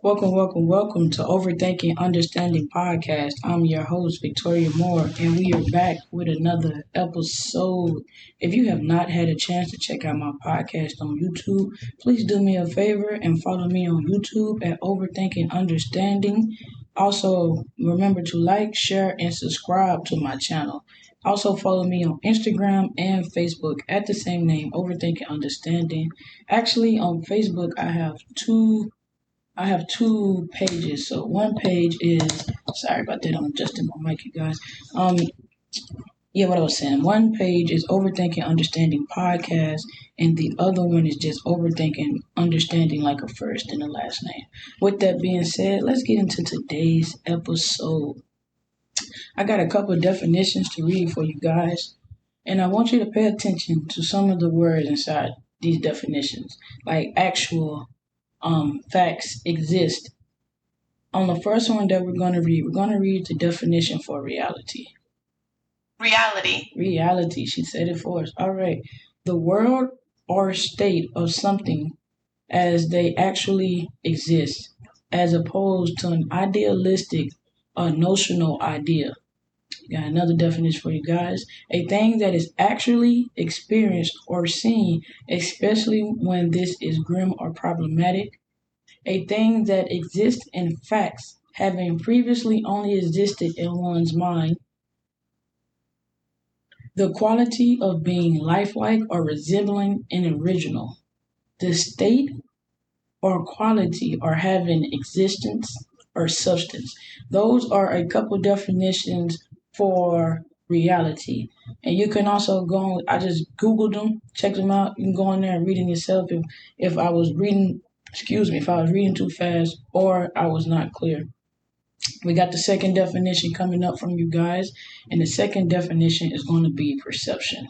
Welcome to Overthinking Understanding Podcast. I'm your host, Victoria Moore, and we are back with another episode. If you have not had a chance to check out my podcast on YouTube, please do me a favor and follow me on YouTube at Overthinking Understanding. Also, remember to like, share, and subscribe to my channel. Also, follow me on Instagram and Facebook at the same name, Overthinking Understanding. Actually, on Facebook, I have two pages. So one page is sorry about that. I'm adjusting my mic, you guys. Um, yeah, what I was saying. One page is Overthinking Understanding Podcast, and the other one is just Overthinking Understanding like a first and a last name. With that being said, let's get into today's episode. I got a couple of definitions to read for you guys, and I want you to pay attention to some of the words inside these definitions, like actual facts exist. On the first one that we're going to read the definition for reality. Reality. Reality. She said it for us. All right. The world or state of something as they actually exist, as opposed to an idealistic or notional idea. Got another definition for you guys. A thing that is actually experienced or seen, especially when this is grim or problematic. A thing that exists in facts, having previously only existed in one's mind. The quality of being lifelike or resembling an original. The state or quality or having existence or substance. Those are a couple definitions for reality. And you can also go on, I just Googled them, check them out. You can go in there and read them yourself if I was reading, if I was reading too fast or I was not clear. We got the second definition coming up from you guys. And the second definition is going to be perception.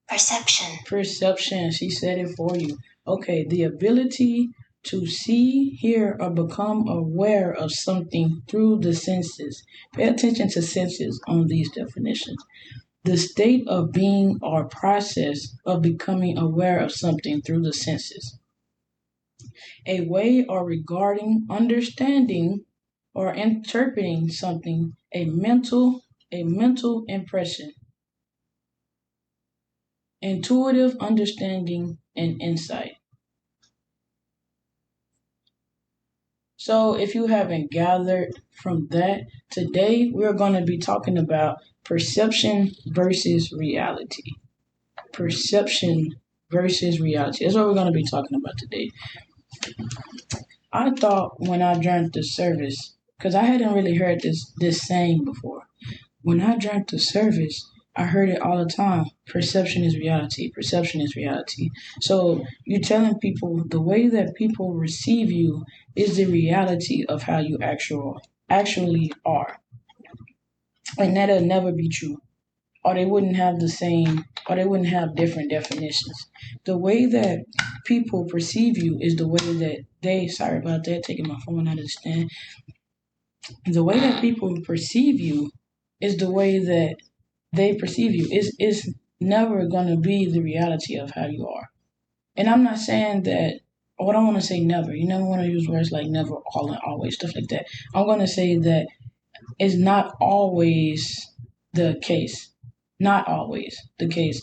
Perception. Perception. She said it for you. Okay, the ability to see, hear, or become aware of something through the senses. Pay attention to senses on these definitions. The state of being or process of becoming aware of something through the senses. A way or regarding, understanding, or interpreting something, a mental impression. Intuitive understanding and insight. So, if you haven't gathered from that, today we're going to be talking about perception versus reality. Perception versus reality. That's what we're going to be talking about today. I thought when I drank the service, because I hadn't really heard this saying before. When I drank the service, I heard it all the time. Perception is reality. Perception is reality. So you're telling people the way that people receive you is the reality of how you actually are. And that'll never be true. Or they wouldn't have the same, or they wouldn't have different definitions. The way that people perceive you is the way that sorry about that, taking my phone out of the stand. The way that people perceive you is the way that they perceive you. Is never going to be the reality of how you are. And I'm not saying that, or I don't want to say never. You never want to use words like never, all, and always, stuff like that. I'm going to say that it's not always the case. Not always the case.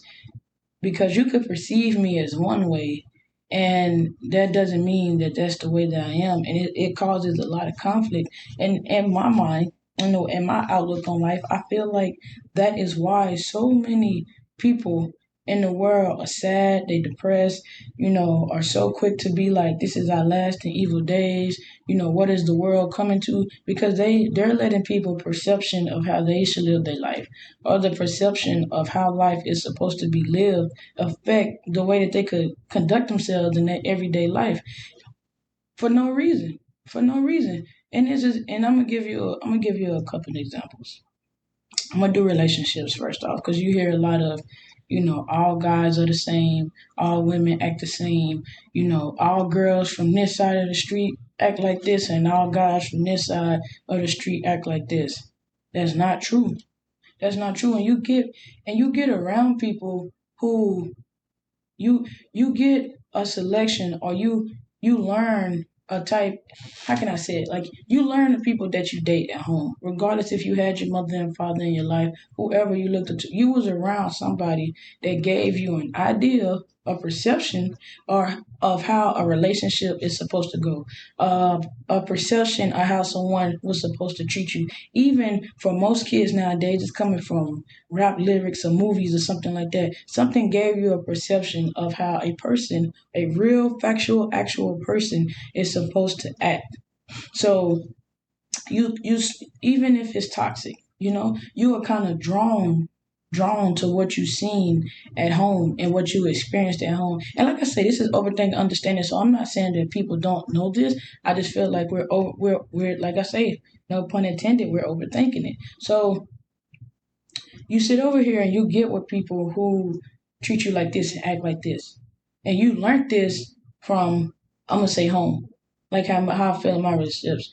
Because you could perceive me as one way, and that doesn't mean that that's the way that I am. And it causes a lot of conflict. And in my mind, in my outlook on life, I feel like that is why so many people in the world are sad, they depressed, are so quick to be like, this is our last and evil days. What is the world coming to? Because they're letting people perception of how they should live their life, or the perception of how life is supposed to be lived affect the way that they could conduct themselves in their everyday life for no reason. For no reason. And I'm gonna give you a couple of examples. I'm gonna do relationships first off, because you hear a lot of, all guys are the same, all women act the same, all girls from this side of the street act like this, and all guys from this side of the street act like this. That's not true. That's not true. And you get around people who you get a selection, or you learn a type, how can I say it? Like, you learn the people that you date at home, regardless if you had your mother and father in your life, whoever you looked up to. You was around somebody that gave you an idea, a perception, or of how a relationship is supposed to go, a perception of how someone was supposed to treat you. Even for most kids nowadays, it's coming from rap lyrics or movies or something like that. Something gave you a perception of how a person, a real, factual, actual person, is supposed to act. So you even if it's toxic, you are kind of drawn to what you've seen at home and what you experienced at home. And like I say, this is overthinking understanding. So I'm not saying that people don't know this. I just feel like we're like I say, no pun intended, we're overthinking it. So you sit over here and you get with people who treat you like this and act like this. And you learned this from, I'm going to say, home. Like how I feel in my relationships.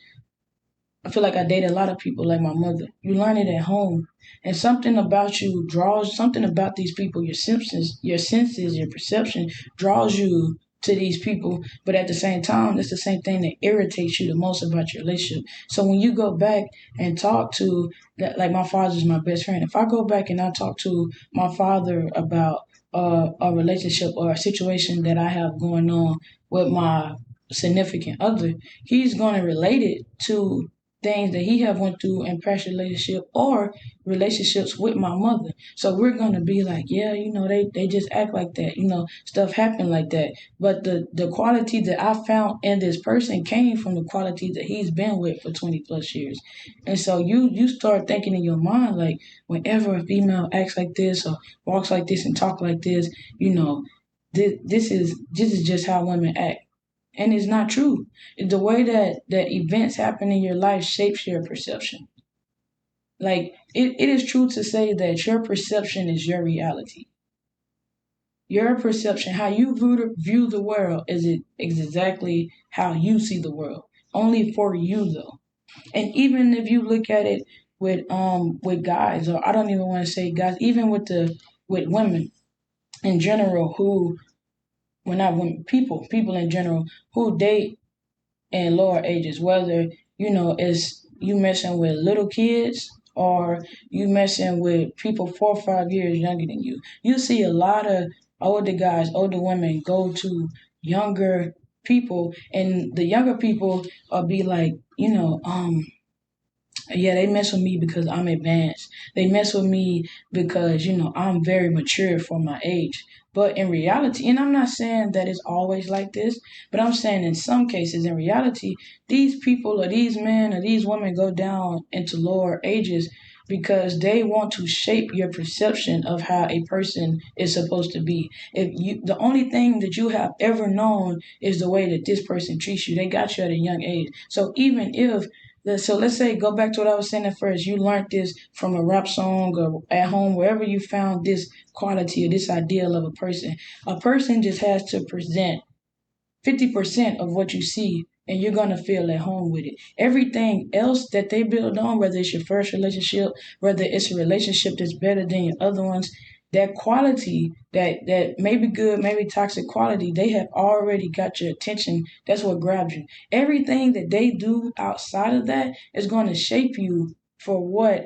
I feel like I dated a lot of people like my mother. You learn it at home. And something about you draws, something about these people, your senses, your perception draws you to these people. But at the same time, it's the same thing that irritates you the most about your relationship. So when you go back and talk to, that, like my father's my best friend. If I go back and I talk to my father about a relationship or a situation that I have going on with my significant other, he's going to relate it to things that he have went through in past relationship or relationships with my mother. So we're gonna be like, yeah, they just act like that, stuff happened like that. But the quality that I found in this person came from the quality that he's been with for 20 plus years. And so you start thinking in your mind like, whenever a female acts like this or walks like this and talk like this, this is just how women act. And it's not true. The way that events happen in your life shapes your perception. Like, it is true to say that your perception is your reality. Your perception, how you view the world, is exactly how you see the world. Only for you though. And even if you look at it with guys, or I don't even want to say guys, even with women in general who, well, not women, people in general who date in lower ages, whether it's you messing with little kids or you messing with people 4 or 5 years younger than you. You see a lot of older guys, older women go to younger people, and the younger people will be like, yeah, they mess with me because I'm advanced. They mess with me because, I'm very mature for my age. But in reality, and I'm not saying that it's always like this, but I'm saying in some cases, in reality, these people or these men or these women go down into lower ages because they want to shape your perception of how a person is supposed to be. If the only thing that you have ever known is the way that this person treats you, they got you at a young age. So even if so let's say, go back to what I was saying at first. You learned this from a rap song or at home, wherever you found this quality or this ideal of a person. A person just has to present 50% of what you see, and you're going to feel at home with it. Everything else that they build on, whether it's your first relationship, whether it's a relationship that's better than your other ones, that quality, that maybe good, maybe toxic quality, they have already got your attention. That's what grabs you. Everything that they do outside of that is going to shape you for what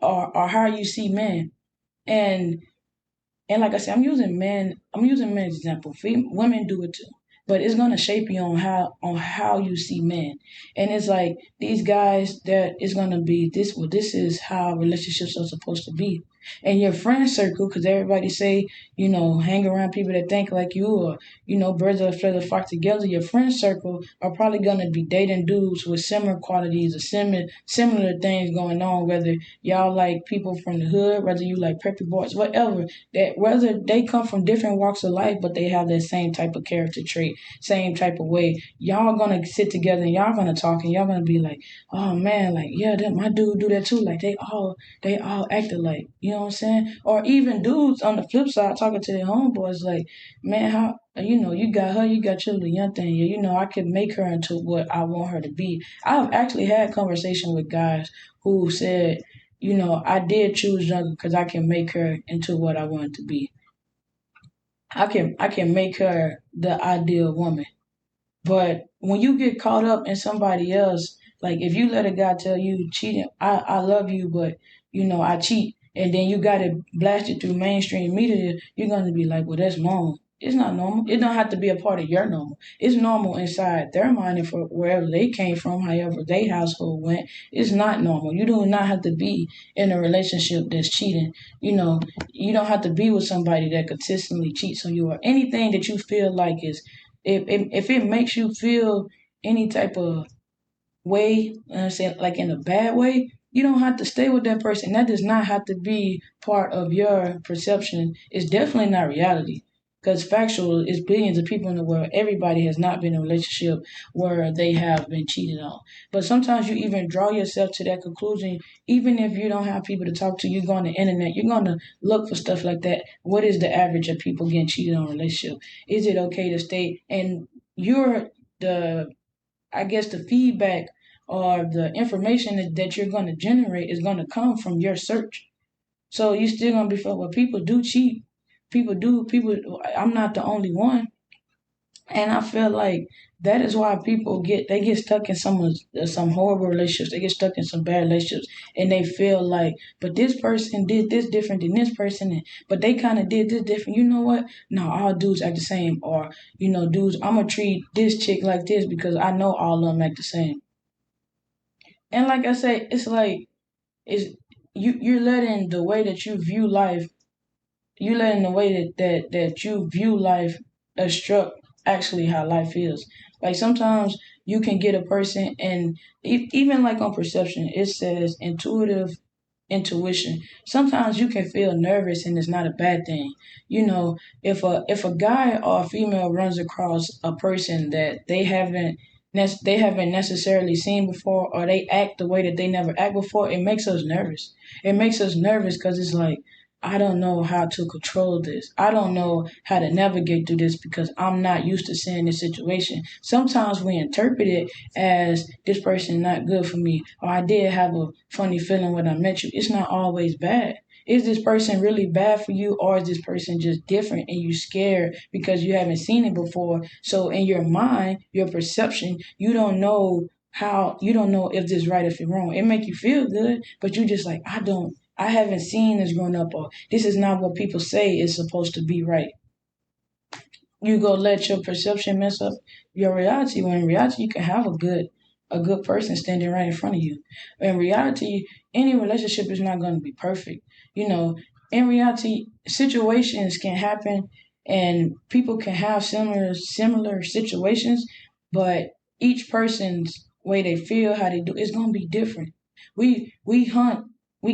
or how you see men. And and like I said, I'm using men as example. Women do it too, but it's gonna shape you on how you see men. And it's like these guys that is gonna be this. Well, this is how relationships are supposed to be. And your friend circle, because everybody say, hang around people that think like you, or birds of a feather flock together. Your friend circle are probably gonna be dating dudes with similar qualities or similar things going on. Whether y'all like people from the hood, whether you like preppy boys, whatever, that whether they come from different walks of life, but they have that same type of character trait, same type of way. Y'all gonna sit together and y'all gonna talk and y'all gonna be like, oh man, like yeah, my dude do that too. Like they all act alike. You know what I'm saying? Or even dudes on the flip side talking to their homeboys like, man, how you got her, you got your little young thing. Yeah, I could make her into what I want her to be. I've actually had conversation with guys who said, I did choose younger because I can make her into what I want to be. I can make her the ideal woman. But when you get caught up in somebody else, like if you let a guy tell you cheating, I love you, but I cheat, and then you got it blasted through mainstream media, you're gonna be like, well, that's normal. It's not normal. It don't have to be a part of your normal. It's normal inside their mind and for wherever they came from, however their household went. It's not normal. You do not have to be in a relationship that's cheating. You don't have to be with somebody that consistently cheats on you or anything that you feel like is if it makes you feel any type of way, say like in a bad way, you don't have to stay with that person. That does not have to be part of your perception. It's definitely not reality. Because factual is billions of people in the world. Everybody has not been in a relationship where they have been cheated on. But sometimes you even draw yourself to that conclusion. Even if you don't have people to talk to, you go on the internet, you're going to look for stuff like that. What is the average of people getting cheated on in a relationship? Is it okay to stay? And you're the I guess the feedback or the information that you're going to generate is going to come from your search. So you're still going to be felt. Well, people do cheat. I'm not the only one. And I feel like that is why they get stuck in some horrible relationships. They get stuck in some bad relationships, and they feel like, but this person did this different than this person, but they kind of did this different. You know what? No, all dudes act the same, or dudes, I'm gonna treat this chick like this because I know all of them act the same. And like I say, it's like it's you're letting the way that you view life, you letting the way that you view life obstruct actually how life is. Like sometimes you can get a person, and even like on perception, it says intuition. Sometimes you can feel nervous, and it's not a bad thing. If a guy or a female runs across a person that they haven't necessarily seen before, or they act the way that they never act before, it makes us nervous. It makes us nervous because it's like, I don't know how to control this. I don't know how to navigate through this because I'm not used to seeing this situation. Sometimes we interpret it as this person not good for me, or I did have a funny feeling when I met you. It's not always bad. Is this person really bad for you, or is this person just different and you scared because you haven't seen it before? So in your mind, your perception, you don't know if this is right, if it's wrong. It make you feel good, but you just like, I haven't seen this growing up, or this is not what people say is supposed to be right. You go let your perception mess up your reality, when in reality you can have a good person standing right in front of you. In reality, any relationship is not going to be perfect. You know, in reality, situations can happen and people can have similar situations, but each person's way they feel, how they do, is going to be different. We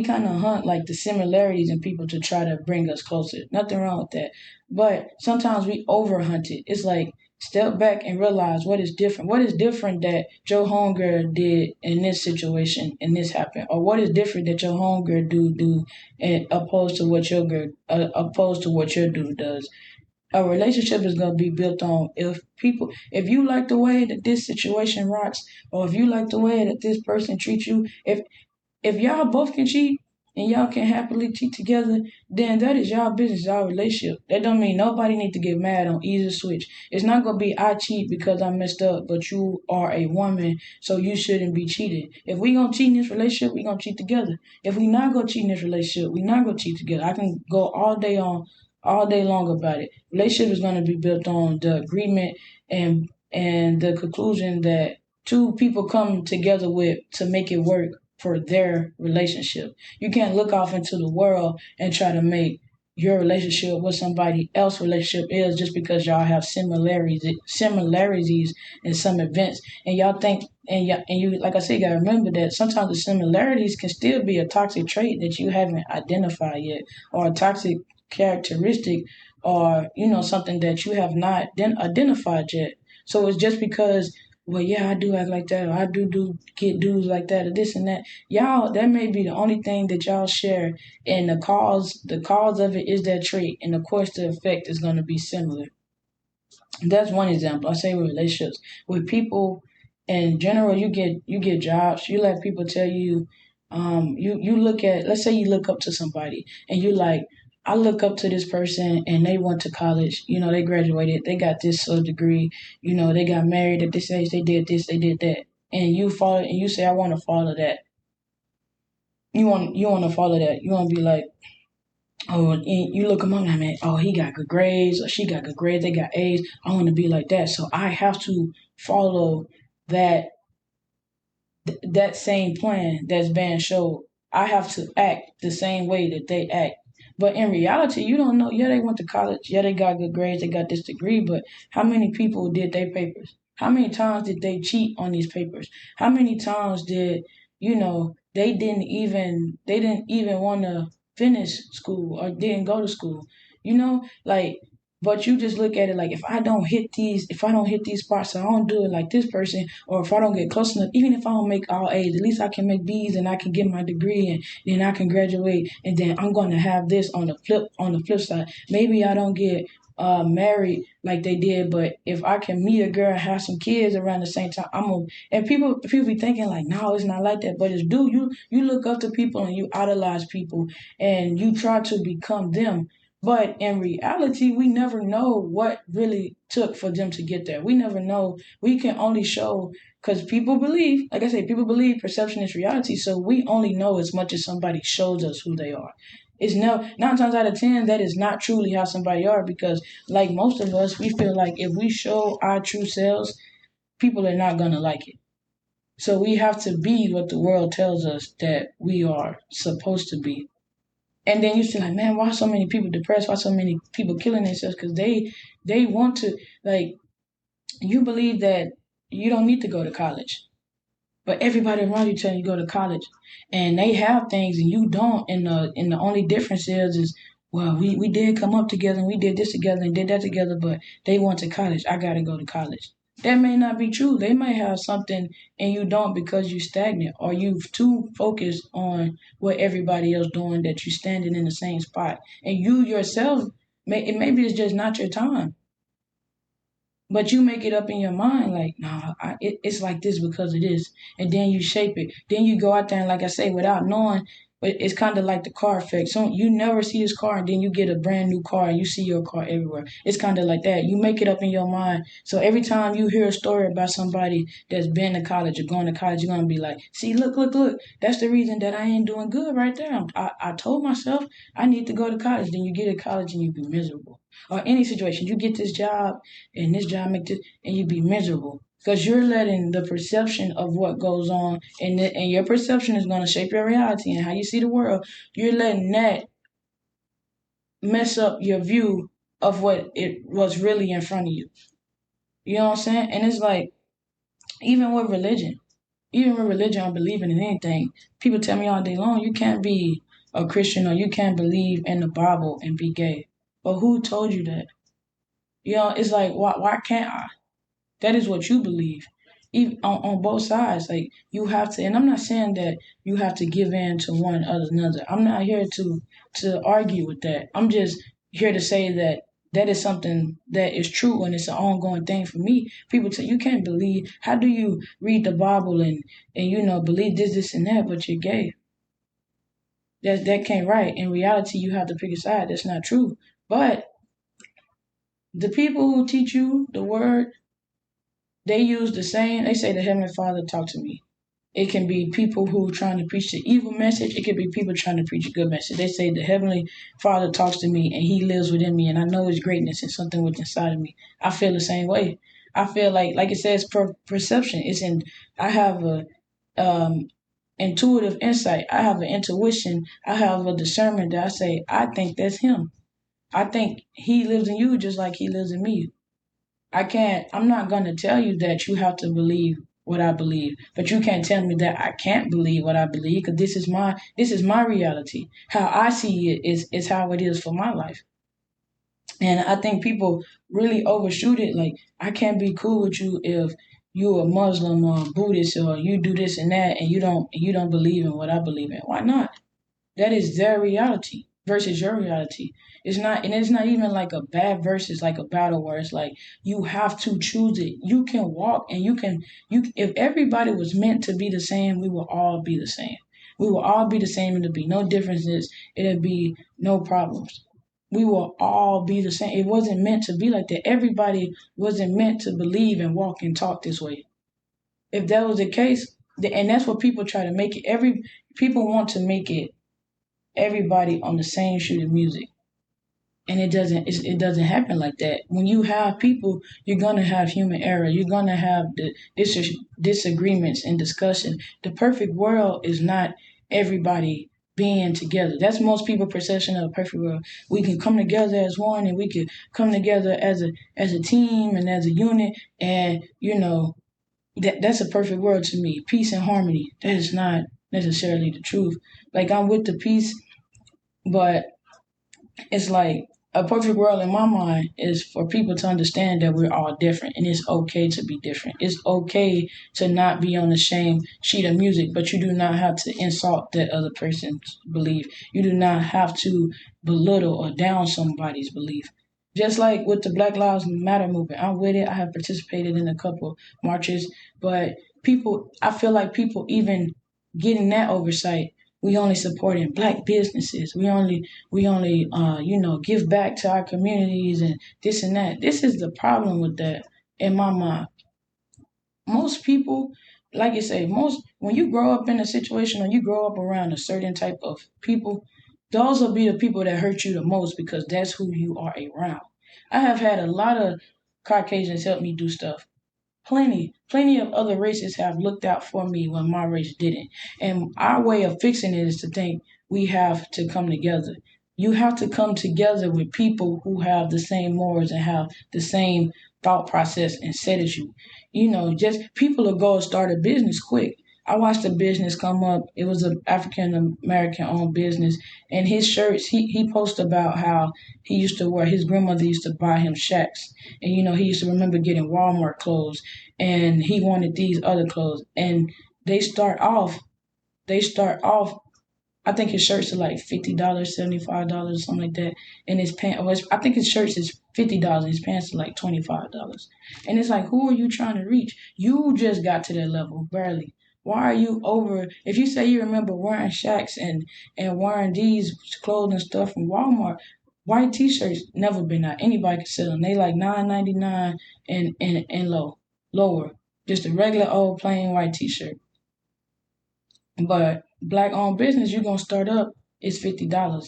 kind of hunt like the similarities in people to try to bring us closer. Nothing wrong with that. But sometimes we overhunt it. It's like step back and realize what is different. What is different that your homegirl did in this situation and this happened, or what is different that your homegirl do and opposed to what your dude does. A relationship is going to be built on if you like the way that this situation rocks, or if you like the way that this person treats you, if y'all both can cheat and y'all can happily cheat together, then that is y'all business, y'all relationship. That don't mean nobody need to get mad on either switch. It's not gonna be I cheat because I messed up, but you are a woman, so you shouldn't be cheating. If we gonna cheat in this relationship, we gonna cheat together. If we not gonna cheat in this relationship, we not gonna cheat together. I can go all day long about it. Relationship is gonna be built on the agreement and the conclusion that two people come together with to make it work for their relationship. You can't look off into the world and try to make your relationship with somebody else's relationship is just because y'all have similarities in some events, and y'all think and you like I said, you gotta remember that sometimes the similarities can still be a toxic trait that you haven't identified yet, or a toxic characteristic, or something that you have not identified yet. So it's just because, well, yeah, I do act like that, or I do get dudes like that, or this and that. Y'all, that may be the only thing that y'all share, and the cause of it is that trait, and of course the effect is going to be similar. That's one example. I say with relationships, with people in general, you get jobs. You let people tell you, you look at, let's say you look up to somebody, and you like, I look up to this person and they went to college, they graduated, they got this degree, they got married at this age, they did this, they did that. And you follow and you say, I want to follow that. You want to follow that. You want to be like, oh, and you look them up and I mean, oh, he got good grades or she got good grades, they got A's. I want to be like that. So I have to follow that that same plan that's being showed. I have to act the same way that they act. But in reality, you don't know. Yeah, they went to college. Yeah, they got good grades. They got this degree. But how many people did their papers? How many times did they cheat on these papers? How many times did they didn't even want to finish school or didn't go to school? Like, but you just look at it like if I don't hit these spots, I don't do it like this person, or if I don't get close enough, even if I don't make all A's, at least I can make B's and I can get my degree and then I can graduate and then I'm going to have this on the flip side. Maybe I don't get married like they did, but if I can meet a girl and have some kids around the same time, and people be thinking like, no, it's not like that, but it's do you look up to people and you idolize people and you try to become them. But in reality, we never know what really took for them to get there. We never know. We can only show because people believe, like I say, people believe perception is reality. So we only know as much as somebody shows us who they are. It's no 9 times out of 10 that is not truly how somebody are because, like most of us, we feel like if we show our true selves, people are not gonna like it. So we have to be what the world tells us that we are supposed to be. And then you see like, man, why so many people depressed? Why so many people killing themselves? Because they want to like you believe that you don't need to go to college, but everybody around you telling you go to college, and they have things and you don't. And the only difference is well, we did come up together and we did this together and did that together, but they went to college. I got to go to college. That may not be true. They might have something and you don't because you stagnant or you too focused on what everybody else doing that you standing in the same spot. And you yourself, maybe it's just not your time. But you make it up in your mind like, nah, it's like this because of this. And then you shape it. Then you go out there and like I say, without knowing, but it's kind of like the car effect. So you never see his car and then you get a brand new car and you see your car everywhere. It's kind of like that. You make it up in your mind. So every time you hear a story about somebody that's been to college or going to college, you're going to be like, see, look, look, look. That's the reason that I ain't doing good right there. I told myself I need to go to college. Then you get to college and you be miserable. Or any situation, you get this job and this job make this, and you be miserable because you're letting the perception of what goes on, and your perception is going to shape your reality and how you see the world. You're letting that mess up your view of what it was really in front of you. You know what I'm saying? And it's like even with religion, I'm believing in anything. People tell me all day long, you can't be a Christian or you can't believe in the Bible and be gay. But who told you that? It's like why can't I? That is what you believe. Even on both sides, like you have to. And I'm not saying that you have to give in to one or another. I'm not here to argue with that. I'm just here to say that that is something that is true and it's an ongoing thing for me. People say you can't believe. How do you read the Bible and believe this and that, but you're gay? That can't right. In reality, you have to pick a side. That's not true. But the people who teach you the word, they use the same. They say the Heavenly Father talked to me. It can be people who are trying to preach the evil message. It can be people trying to preach a good message. They say the Heavenly Father talks to me and He lives within me, and I know His greatness and something within inside of me. I feel the same way. I feel like it says perception. It's in. I have a um, intuitive insight. I have an intuition. I have a discernment that I say I think that's Him. I think He lives in you just like He lives in me. I'm not going to tell you that you have to believe what I believe, but you can't tell me that I can't believe what I believe because this is my reality. How I see it is how it is for my life. And I think people really overshoot it. Like, I can't be cool with you if you're a Muslim or a Buddhist or you do this and that and you don't believe in what I believe in. Why not? That is their reality versus your reality. It's not even like a bad versus like a battle where it's like you have to choose it. You can walk and if everybody was meant to be the same, we will all be the same. We will all be the same and there'll be no differences. It'll be no problems. we will all be the same. It wasn't meant to be like that. Everybody wasn't meant to believe and walk and talk this way. If that was the case, and that's what people try to make it. People want to make it everybody on the same sheet of music, and it doesn't happen like that. When you have people, you're gonna have human error. You're gonna have the disagreements and discussion. The perfect world is not everybody being together. That's most people's perception of a perfect world. We can come together as one, and we can come together as a team and as a unit, and that's a perfect world to me. Peace and harmony. That is not necessarily the truth. Like, I'm with the peace, but it's like a perfect world in my mind is for people to understand that we're all different, and it's okay to be different. It's okay to not be on the same sheet of music, but you do not have to insult that other person's belief. You do not have to belittle or down somebody's belief. Just like with the Black Lives Matter movement, I'm with it. I have participated in a couple marches, but I feel like people even getting that oversight, we only supporting Black businesses. We only give back to our communities and this and that. This is the problem with that in my mind. Most people, like you say, when you grow up in a situation or you grow up around a certain type of people, those will be the people that hurt you the most because that's who you are around. I have had a lot of Caucasians help me do stuff. Plenty of other races have looked out for me when my race didn't. And our way of fixing it is to think we have to come together. You have to come together with people who have the same morals and have the same thought process and set as you. Just people will go start a business quick. I watched a business come up. It was an African American owned business, and his shirts. He posted about how he used to wear. His grandmother used to buy him shacks, and he used to remember getting Walmart clothes, and he wanted these other clothes. And they start off. They start off. I think his shirts are like $50, $75, something like that. And his pants, I think his shirts is $50. His pants are like $25. And it's like, who are you trying to reach? You just got to that level, barely. Why are you over? If you say you remember wearing Shacks and wearing these clothes and stuff from Walmart, white T-shirts never been out. Anybody can sell them. They like $9.99 and lower. Just a regular old plain white T-shirt. But Black owned business, you're gonna start up, it's $50.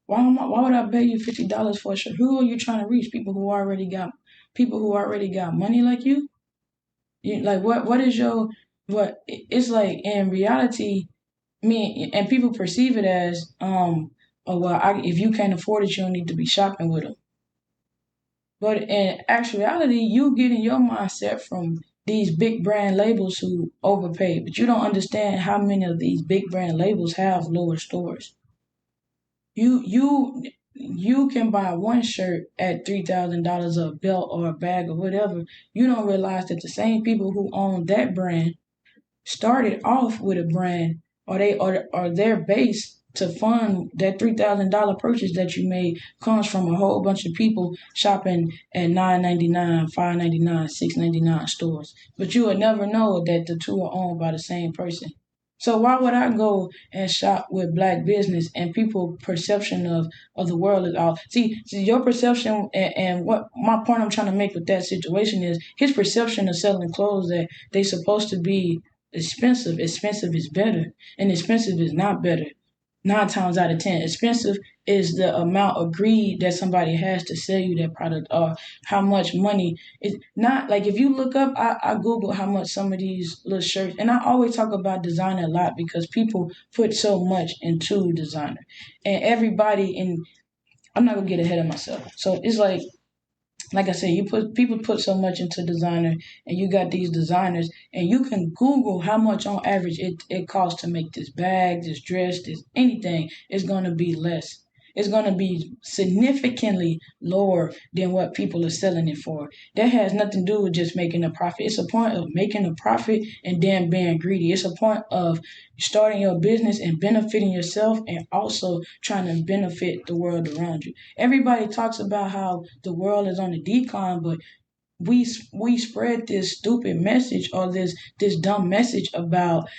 Why would I pay you $50 for a shirt? Who are you trying to reach? People who already got money like you? Like what is your what it's like in reality, me and people perceive it as oh well, if you can't afford it, you don't need to be shopping with them. But in actuality, you getting your mindset from these big brand labels who overpay. But you don't understand how many of these big brand labels have lower stores. You can buy one shirt at $3,000, a belt or a bag or whatever. You don't realize that the same people who own that brand started off with a brand, or their base to fund that $3,000 purchase that you made comes from a whole bunch of people shopping at $9.99, $5.99, $6.99 stores. But you would never know that the two are owned by the same person. So why would I go and shop with Black business and people perception of the world is off? See your perception and what my point I'm trying to make with that situation is his perception of selling clothes that they supposed to be expensive. Expensive is better, and expensive is not better. 9 times out of 10, expensive is the amount of greed that somebody has to sell you that product, or how much money. It's not like if you look up, I Google how much some of these little shirts, and I always talk about designer a lot because people put so much into designer, and everybody in. I'm not gonna get ahead of myself. So it's like I said, people put so much into designer, and you got these designers, and you can Google how much on average it costs to make this bag, this dress, this anything. It's gonna be less. It's gonna be significantly lower than what people are selling it for. That has nothing to do with just making a profit. It's a point of making a profit and then being greedy. It's a point of starting your business and benefiting yourself and also trying to benefit the world around you. Everybody talks about how the world is on the decline, but we spread this stupid message or this dumb message about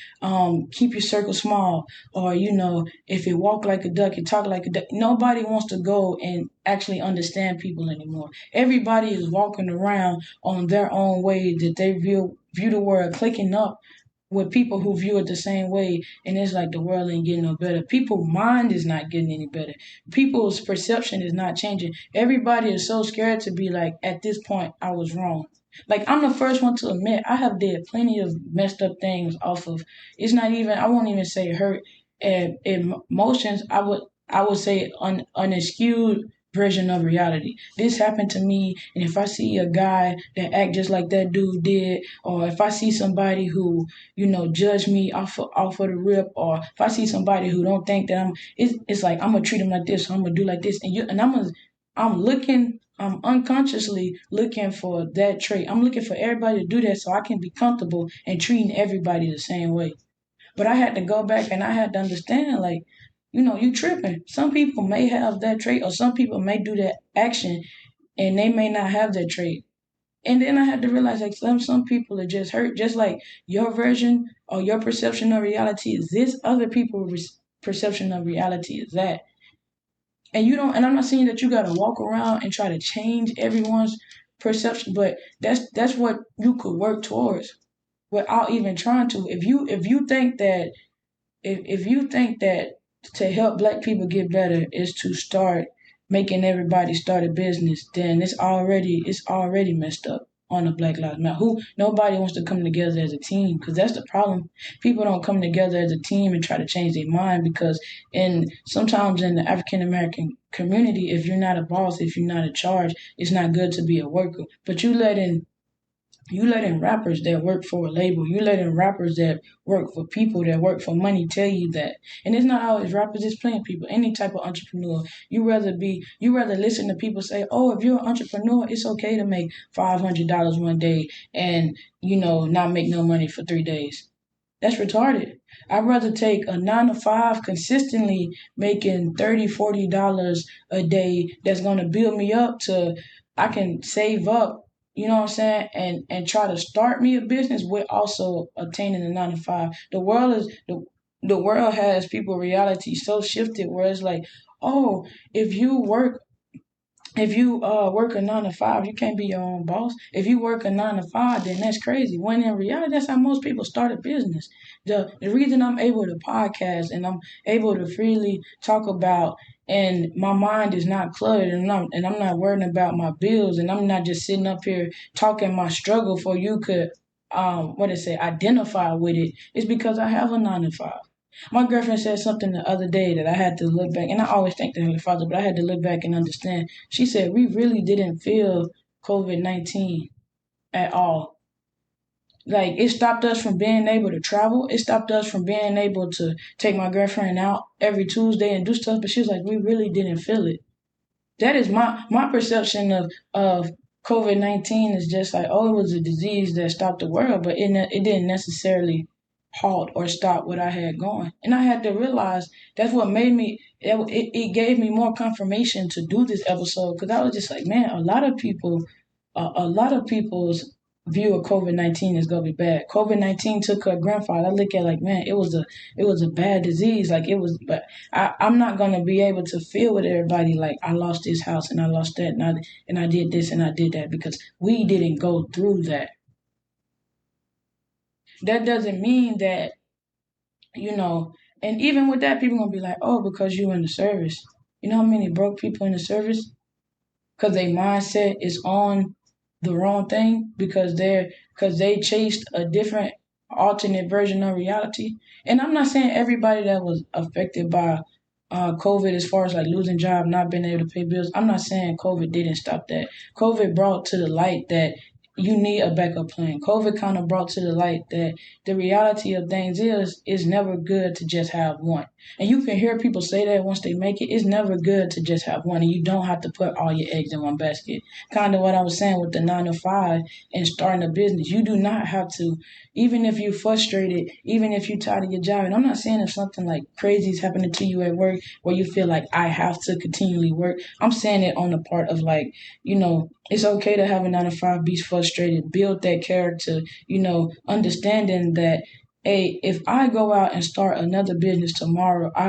keep your circle small, or if you walk like a duck, you talk like a duck. Nobody wants to go and actually understand people anymore. Everybody is walking around on their own way that they view the world, clicking up with people who view it the same way, and it's like the world ain't getting no better. People's mind is not getting any better. People's perception is not changing. Everybody is so scared to be like, at this point, I was wrong. Like, I'm the first one to admit I have did plenty of messed up things off of. It's not even. I won't even say hurt and emotions. I would say an skewed version of reality. This happened to me, and if I see a guy that act just like that dude did, or if I see somebody who judge me off of the rip, or if I see somebody who don't think that it's like I'm gonna treat them like this, so I'm gonna do like this, and I'm unconsciously looking for that trait. I'm looking for everybody to do that so I can be comfortable and treating everybody the same way. But I had to go back and I had to understand, like, you tripping. Some people may have that trait, or some people may do that action and they may not have that trait. And then I had to realize, like, some people are just hurt, just like your version or your perception of reality is this, other people's perception of reality is that. And and I'm not saying that you gotta walk around and try to change everyone's perception, but that's what you could work towards without even trying to. If you think that if you think that to help black people get better is to start making everybody start a business, then it's already messed up on the Black Lives Matter. Who Nobody wants to come together as a team, because that's the problem. People don't come together as a team and try to change their mind, because sometimes in the African American community, if you're not a boss, if you're not in charge, it's not good to be a worker. But you letting rappers that work for a label, you letting rappers that work for people that work for money tell you that. And it's not always rappers, it's playing people, any type of entrepreneur. You rather listen to people say, oh, if you're an entrepreneur, it's okay to make $500 one day and, not make no money for 3 days. That's retarded. I'd rather take a 9 to 5 consistently making $30, $40 a day that's gonna build me up to I can save up, you know what I'm saying, and try to start me a business with also attaining the 9 to 5. The world has people reality so shifted where it's like, oh, if you work work a 9 to 5, you can't be your own boss. If you work a 9 to 5, then that's crazy. When in reality, that's how most people start a business. The reason I'm able to podcast and I'm able to freely talk about, and my mind is not cluttered, and I'm not worrying about my bills, and I'm not just sitting up here talking my struggle for you could identify with it, is because I have a 9 to 5. My girlfriend said something the other day that I had to look back, and I always thank the Heavenly Father, but I had to look back and understand. She said, we really didn't feel COVID-19 at all. Like, it stopped us from being able to travel. It stopped us from being able to take my girlfriend out every Tuesday and do stuff, but she was like, we really didn't feel it. That is my perception of COVID-19 is just like, oh, it was a disease that stopped the world, but it didn't necessarily halt or stop what I had going. And I had to realize that's what made me, it gave me more confirmation to do this episode, because I was just like, man, a lot of people's view of COVID-19 is gonna be bad. COVID-19 took her grandfather. I look at it like, man, it was a bad disease. Like, it was, but I'm not gonna be able to feel with everybody like I lost this house and I lost that and I did this and I did that, because we didn't go through that. That doesn't mean that, you know, and even with that, people gonna be like, oh, because you in the service. You know how many broke people in the service? Because their mindset is on the wrong thing, because they chased a different alternate version of reality. And I'm not saying everybody that was affected by COVID, as far as like losing job, not being able to pay bills. I'm not saying COVID didn't stop that. COVID brought to the light that you need a backup plan. COVID kind of brought to the light that the reality of things is it's never good to just have one. And you can hear people say that once they make it, it's never good to just have one, and you don't have to put all your eggs in one basket. Kind of what I was saying with the 9 to 5 and starting a business. You do not have to, even if you're frustrated, even if you're tired of your job. And I'm not saying if something like crazy is happening to you at work where you feel like I have to continually work. I'm saying it on the part of like, it's okay to have a 9 to 5, be frustrated, build that character, understanding that, hey, if I go out and start another business tomorrow, I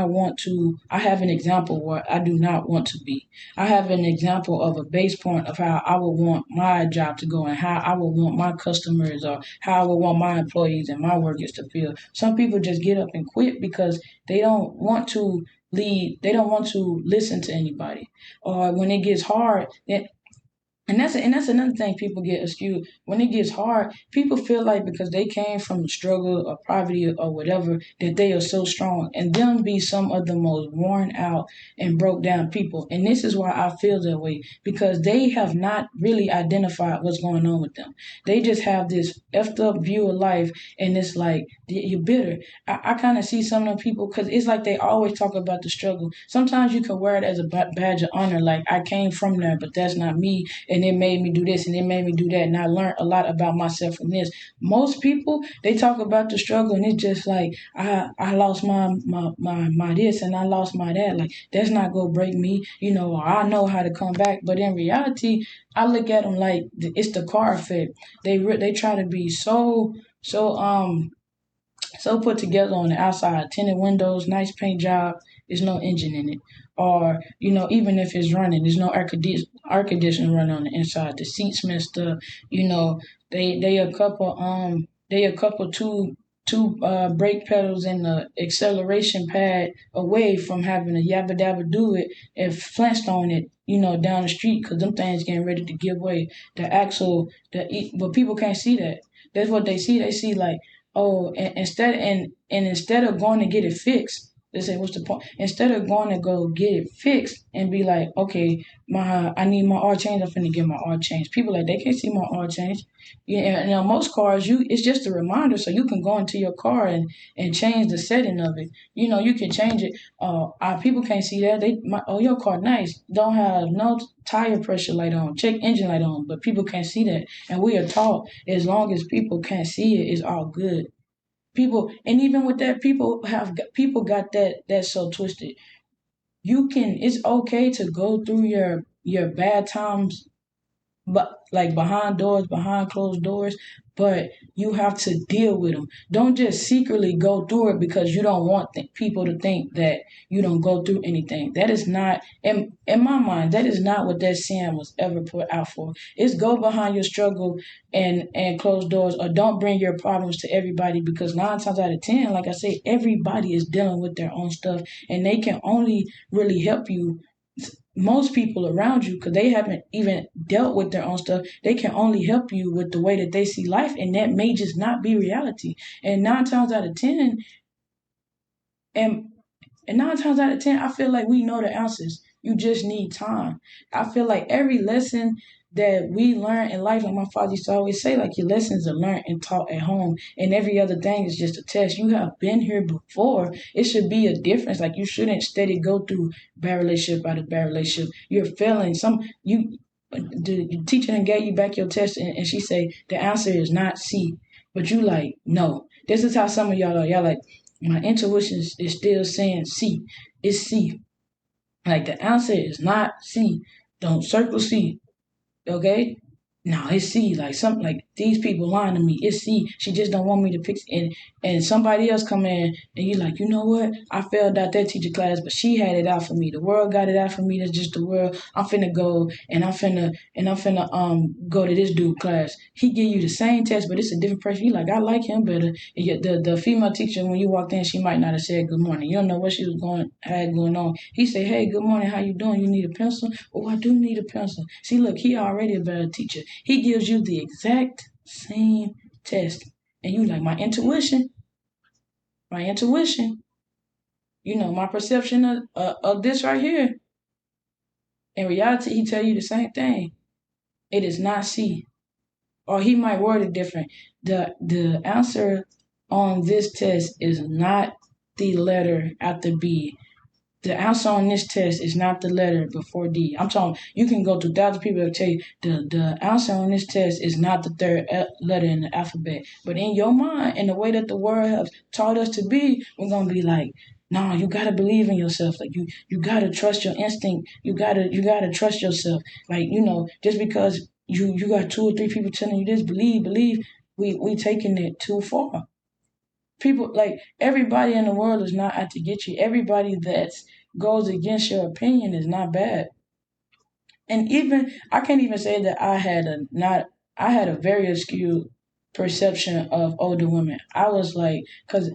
have an example where I do not want to be. I have an example of a base point of how I would want my job to go and how I would want my customers or how I would want my employees and my workers to feel. Some people just get up and quit because they don't want to lead. They don't want to listen to anybody. Or when it gets hard, and that's another thing people get skewed. When it gets hard, people feel like because they came from struggle or poverty or whatever, that they are so strong. And them be some of the most worn out and broke down people. And this is why I feel that way, because they have not really identified what's going on with them. They just have this effed up view of life, and it's like you're bitter. I kind of see some of the people because it's like they always talk about the struggle. Sometimes you can wear it as a badge of honor, like I came from there, but that's not me, and it made me do this and it made me do that, and I learned a lot about myself from this. Most people, they talk about the struggle and it's just like I lost my this and I lost my that. Like that's not gonna break me, or I know how to come back. But in reality, I look at them like it's the car effect. They try to be so put together on the outside, tinted windows, nice paint job. There's no engine in it, or even if it's running, there's no air conditioning running on the inside. The seats messed up. They a couple two brake pedals and the acceleration pad away from having a yabba dabba do it and Flintstone it, down the street because them things getting ready to give way. The axle, but people can't see that. That's what they see. They see like, oh, instead of going to get it fixed, they say, what's the point? Instead of going to go get it fixed and be like, okay, I need my oil change. I'm finna get my oil change. People like they can't see my oil change. Yeah, and on most cars, it's just a reminder, so you can go into your car and change the setting of it. You can change it. People can't see that. Your car nice. Don't have no tire pressure light on. Check engine light on, but people can't see that. And we are taught as long as people can't see it, it's all good. People, and even with that, people got that so twisted. It's okay to go through your bad times, but like behind closed doors, but you have to deal with them. Don't just secretly go through it because you don't want people to think that you don't go through anything. That is not, in my mind, that is not what that saying was ever put out for. It's go behind your struggle and close doors, or don't bring your problems to everybody, because 9 times out of 10, like I say, everybody is dealing with their own stuff, and they can only really help you. Most people around you, because they haven't even dealt with their own stuff, they can only help you with the way that they see life, and that may just not be reality. And 9 times out of 10, and 9 times out of 10, I feel like we know the answers. You just need time. I feel like every lesson that we learn in life, like my father used to always say, like your lessons are learned and taught at home, and every other thing is just a test. You have been here before. It should be a difference. Like you shouldn't steady go through bad relationship out of bad relationship. You're failing. The teacher then gave you back your test, and she say the answer is not C, but you like no. This is how some of y'all are. Y'all like, my intuition is still saying C. It's C. Like the answer is not C. Don't circle C. Okay? No, it's C. Like something like these people lying to me. It's C. She just don't want me to pick, and somebody else come in and you like, you know what? I failed out that teacher class, but she had it out for me. The world got it out for me. That's just the world. I'm finna go and I'm finna go to this dude class. He give you the same test, but it's a different person. You like, I like him better. And yet the female teacher, when you walked in, she might not have said good morning. You don't know what she had going on. He say, hey, good morning. How you doing? You need a pencil? Oh, I do need a pencil. See, look, he already a better teacher. He gives you the exact same test. And you like, my intuition, my perception of this right here. In reality, he tell you the same thing. It is not C. or he might word it different. The answer on this test is not the letter after B. The answer on this test is not the letter before D. I'm talking. You can go to 1,000 people that tell you the answer on this test is not the third letter in the alphabet. But in your mind, and the way that the world has taught us to be, we're gonna be like, no, you gotta believe in yourself. Like you gotta trust your instinct. You gotta trust yourself. Like just because you got two or three people telling you this, believe. We taking it too far. People like everybody in the world is not out to get you. Everybody that goes against your opinion is not bad. And even I can't even say that I had a very skewed perception of older women. I was like, because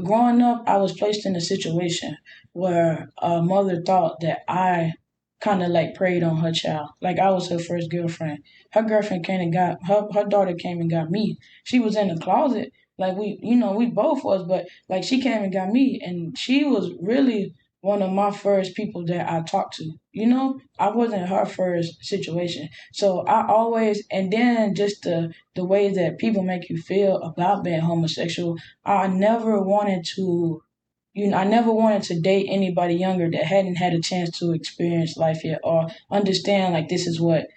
growing up, I was placed in a situation where a mother thought that I kind of like preyed on her child. Like I was her first girlfriend. Her girlfriend came and got her daughter came and got me. She was in the closet. Like we both was, but like she came and got me, and she was really one of my first people that I talked to. I wasn't her first situation. So I always, and then just the way that people make you feel about being homosexual, I never wanted to, I never wanted to date anybody younger that hadn't had a chance to experience life yet or understand like this is what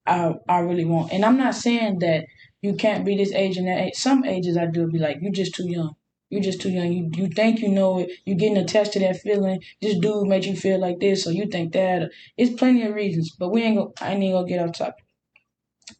I really want. And I'm not saying that you can't be this age and that age. Some ages I do be like, you just too young. You're just too young. You think you know it. You're getting attached to that feeling. This dude made you feel like this, or you think that. It's plenty of reasons, but I ain't gonna get off topic.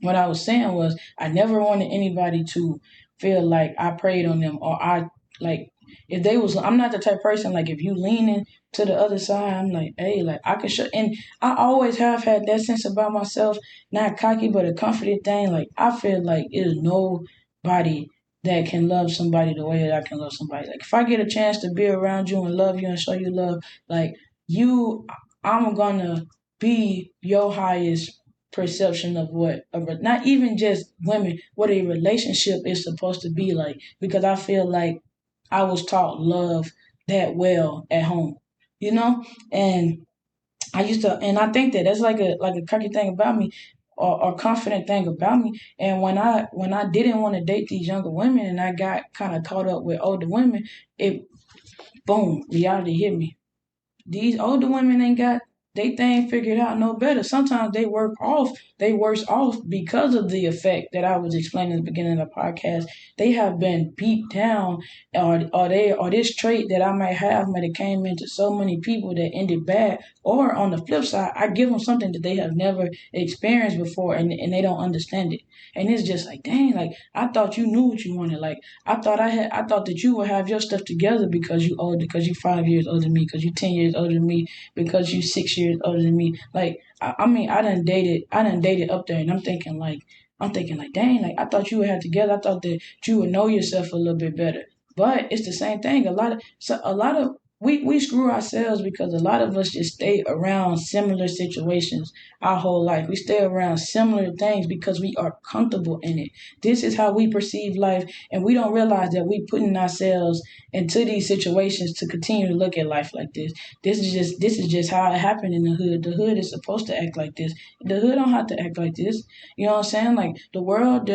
What I was saying was I never wanted anybody to feel like I preyed on them or I like if they was I'm not the type of person like if you leaning to the other side, I'm like, hey, like I can show and I always have had that sense about myself, not cocky but a confident thing. Like I feel like there's nobody that can love somebody the way that I can love somebody. Like if I get a chance to be around you and love you and show you love, like you I'm gonna be your highest perception of what not even just women, what a relationship is supposed to be like. Because I feel like I was taught love that well at home, you know, and and I think that that's like a cocky thing about me. Or confident thing about me, and when I didn't want to date these younger women, and I got kind of caught up with older women, it boom, reality hit me. These older women ain't got they thing figured out no better. Sometimes they worse off because of the effect that I was explaining at the beginning of the podcast. They have been beat down or this trait that I might have might have came into so many people that ended bad. Or on the flip side, I give them something that they have never experienced before and they don't understand it. And it's just like, dang, like I thought you knew what you wanted. Like I thought that you would have your stuff together because you older, because you 5 years older than me, because you 10 years older than me, because you 6 years older than me. Like I mean, I done dated up there, and I'm thinking like, dang, like I thought you would have together. I thought that you would know yourself a little bit better. But it's the same thing. A lot of we screw ourselves because a lot of us just stay around similar situations our whole life. We stay around similar things because we are comfortable in it. This is how we perceive life, and we don't realize that we putting ourselves into these situations to continue to look at life like this. This is just how it happened in the hood. The hood is supposed to act like this. The hood don't have to act like this. You know what I'm saying? Like the world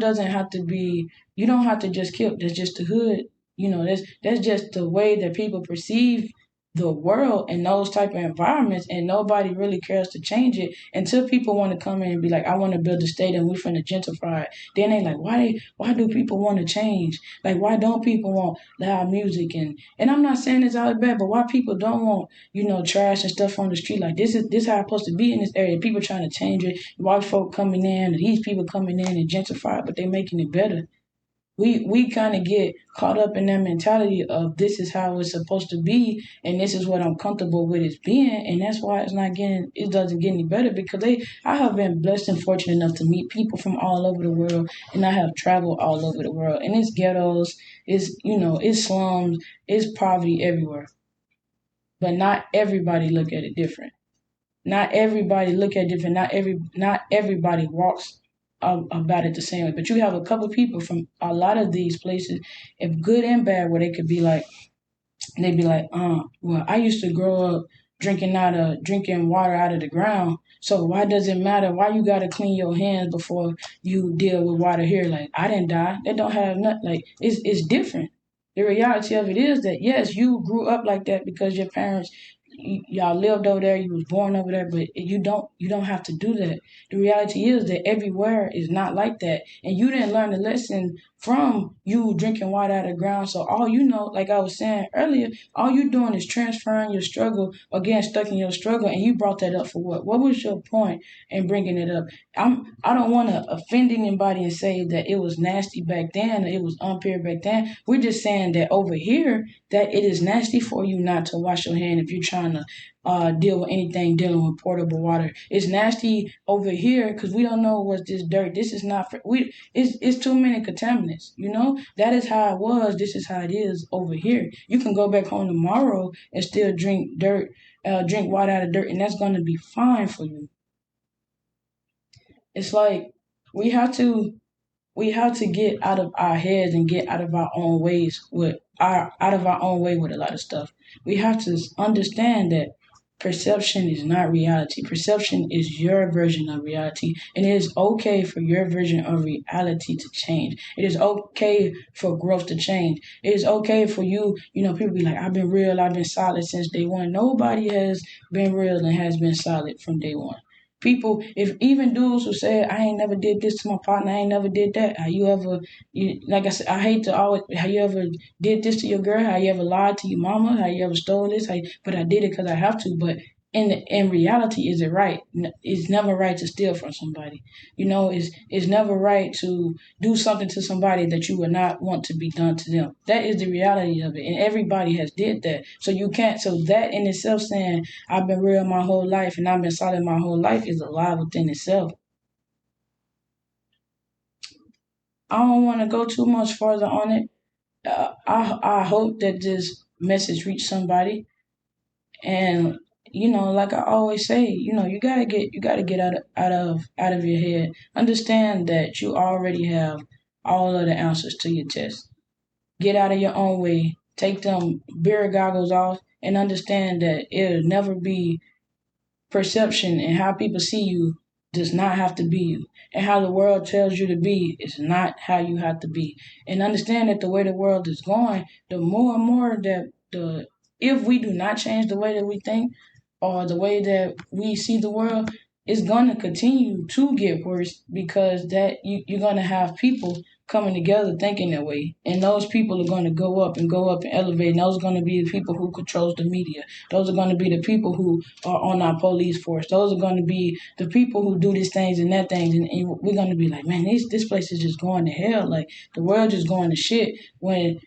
doesn't have to be. You don't have to just kill. That's just the hood. That's just the way that people perceive the world in those type of environments, and nobody really cares to change it until people want to come in and be like, I want to build a state and we're finna gentrify it. Then they like, why do people want to change? Like why don't people want loud music and I'm not saying it's all bad, but why people don't want, trash and stuff on the street? Like this how it's supposed to be in this area. People trying to change it, white folk coming in, these people coming in and gentrify it, but they making it better. We kind of get caught up in that mentality of this is how it's supposed to be and this is what I'm comfortable with it being, and that's why it doesn't get any better because I have been blessed and fortunate enough to meet people from all over the world, and I have traveled all over the world, and it's ghettos, it's slums, it's poverty everywhere, but not everybody look at it different. Not everybody look at it different. Not everybody walks about it the same way. But you have a couple of people from a lot of these places, if good and bad, where they could be like, they'd be like, well, I used to grow up drinking water out of the ground, So why does it matter? Why you gotta clean your hands before you deal with water here? Like I didn't die. That don't have nothing. Like it's different. The reality of it is that yes, you grew up like that because your parents y'all lived over there, you was born over there, but you don't have to do that. The reality is that everywhere is not like that. And you didn't learn the lesson from you drinking water out of the ground. So all you know, like I was saying earlier, all you doing is transferring your struggle or getting stuck in your struggle. And you brought that up for what? What was your point in bringing it up? I don't want to offend anybody and say that it was nasty back then or it was unfair back then. We're just saying that over here that it is nasty for you not to wash your hand if you're trying to deal with anything dealing with portable water. It's nasty over here because we don't know what's this dirt. This is not for, we. It's too many contaminants. You know that is how it was. This is how it is over here. You can go back home tomorrow and still drink dirt, drink water out of dirt, and that's going to be fine for you. It's like we have to we have to get out of our heads and get out of our own ways with our out of our own way with a lot of stuff. We have to understand that perception is not reality. Perception is your version of reality, and it is okay for your version of reality to change. It is okay for growth to change. It is okay for you. You know, people be like, "I've been real. I've been solid since day one." Nobody has been real and has been solid from day one. People, if even dudes who say, I ain't never did this to my partner, I ain't never did that. How you ever, like I said, I hate to always, how you ever did this to your girl, how you ever lied to your mama, how you ever stole this, but I did it because I have to. But in reality, is it right? It's never right to steal from somebody. You know, it's never right to do something to somebody that you would not want to be done to them. That is the reality of it, and everybody has did that. So you can't. So that in itself, saying I've been real my whole life and I've been solid my whole life, is a lie within itself. I don't want to go too much further on it. I hope that this message reached somebody. And like I always say, you gotta get out of your head. Understand that you already have all of the answers to your test. Get out of your own way. Take them beer goggles off and understand that it'll never be perception, and how people see you does not have to be you. And how the world tells you to be is not how you have to be. And understand that the way the world is going, the more and more that the if we do not change the way that we think or the way that we see the world, it's gonna continue to get worse because you're gonna have people coming together thinking that way. And those people are gonna go up and elevate, and those are gonna be the people who controls the media. Those are going to be the people who are on our police force. Those are going to be the people who do these things and that things. And we're going to be like, man, this place is just going to hell. Like the world is going to shit. When,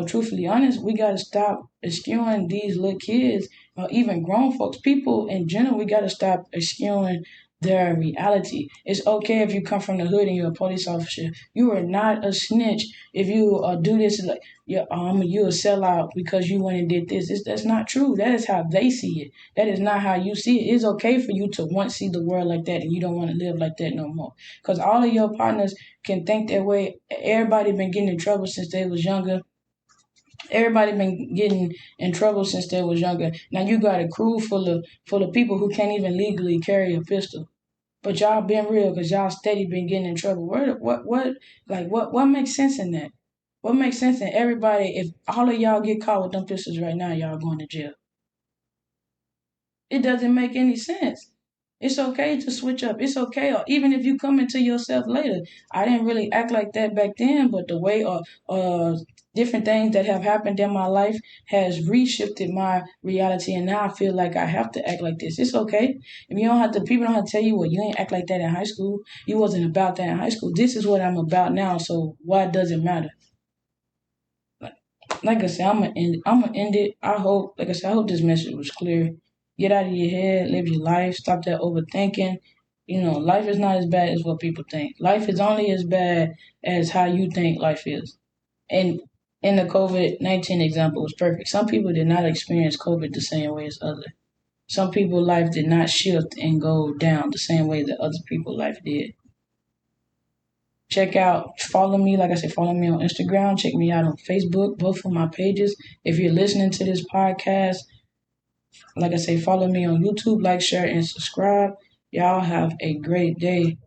truthfully honest, we got to stop eschewing these little kids or even grown folks. People in general, we got to stop eschewing their reality. It's okay if you come from the hood and you're a police officer. You are not a snitch if you do this. Like, you a sellout because you went and did this. That's not true. That is how they see it. That is not how you see it. It's okay for you to once see the world like that and you don't want to live like that no more. Because all of your partners can think that way. Everybody been getting in trouble since they was younger. Everybody been getting in trouble since they was younger. Now you got a crew full of people who can't even legally carry a pistol. But y'all been real because y'all steady been getting in trouble. What makes sense in that? What makes sense in everybody, if all of y'all get caught with them pistols right now, y'all going to jail? It doesn't make any sense. It's okay to switch up. It's okay, or even if you come into yourself later. I didn't really act like that back then, but the way different things that have happened in my life has reshifted my reality, and now I feel like I have to act like this. It's okay. If you don't have to, people don't have to tell you, well, you ain't act like that in high school. You wasn't about that in high school. This is what I'm about now. So why does it matter? Like I said, I'm gonna end it. Like I said, I hope this message was clear. Get out of your head, live your life, stop that overthinking. Life is not as bad as what people think. Life is only as bad as how you think life is. And in the COVID-19 example was perfect. Some people did not experience COVID the same way as others. Some people's life did not shift and go down the same way that other people's life did. Follow me, like I said, follow me on Instagram. Check me out on Facebook, both of my pages. If you're listening to this podcast, like I say, follow me on YouTube, like, share, and subscribe. Y'all have a great day.